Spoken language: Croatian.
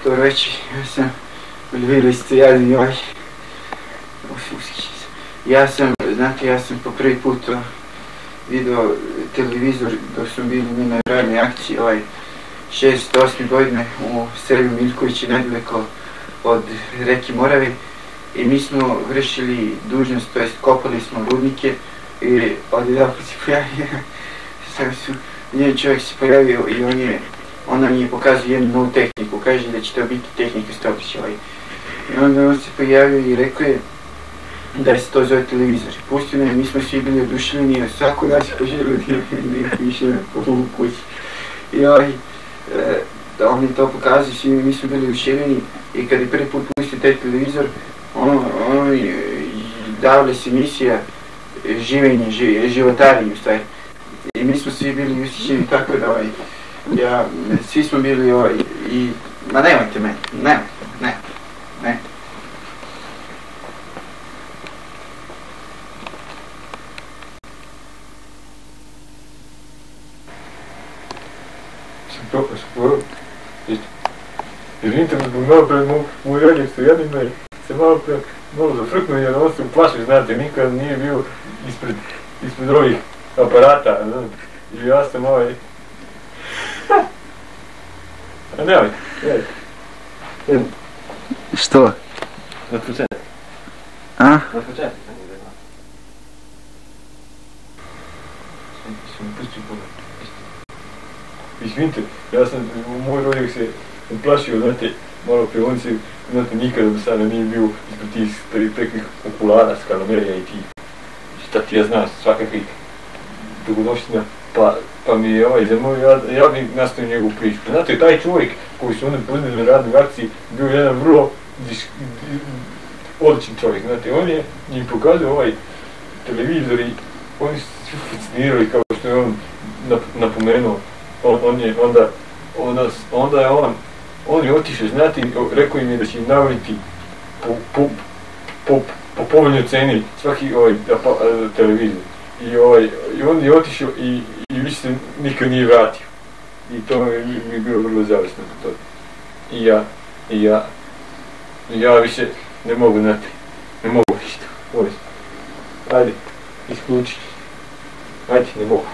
Dobro večer, vidjeli ste ja sam po prvi put vidio televizor dok smo bili mi na radnoj akciji 6-8 godine u Srbiju Miljkovići nedaleko od reke Morave i mi smo vršili dužnost, to jest kopali smo rudnike i odjedanput se pojavio, njen čovjek se pojavio i on nam je pokazao jednu novu tehniku, kaže da će to biti tehnika Stopića. I onda on se pojavio i rekao je da se to zove televizor. Pustio nam, mi smo svi bili oduševljeni, a svako nas je poželio da više u kući. I on je to pokazao, svi mi smo bili oduševljeni i kad je prvi put pustio taj televizor, davala se emisija živenje, životarenje u stvari. I mi smo svi bili usjećeni tako da svi smo bili ma nemojte meni, ne. Izvinite me zbog malo pred moj rođak što jedin me se malo zafrknuo jer on se uplašio, znate, nikad nije bio ispred ovih aparata, i ja sam a nemoj, Što? Od početka. A? Od početka sam je rekao. Sam pustio pogled. Izvinite, ja sam, moj rođak se uplašio, znate, malo prije on se, znate, nikada do sada nije bio ispred tih takvih okulara, skalomerija i ti, šta ti ja znam, svakakvih dogodovština, pa mi je zamolio, ja bi nastavio njegovu priču. Znate, taj čovjek koji su onda poznali na radnoj akciji bio jedan vrlo odličan čovjek, znate, on je njim pokazao televizor i oni su svi fascinirali kao što je on napomenuo. On je otišao, znate, rekao im je da će im nabaviti po povoljnoj ceni svaki televizor. I on je otišao i više se nikad nije vratio. I to mi je bilo vrlo zavisno kod toga. I ja više ne mogu, znate, ne mogu ništa. Ajde, isključi. Ajde, ne mogu.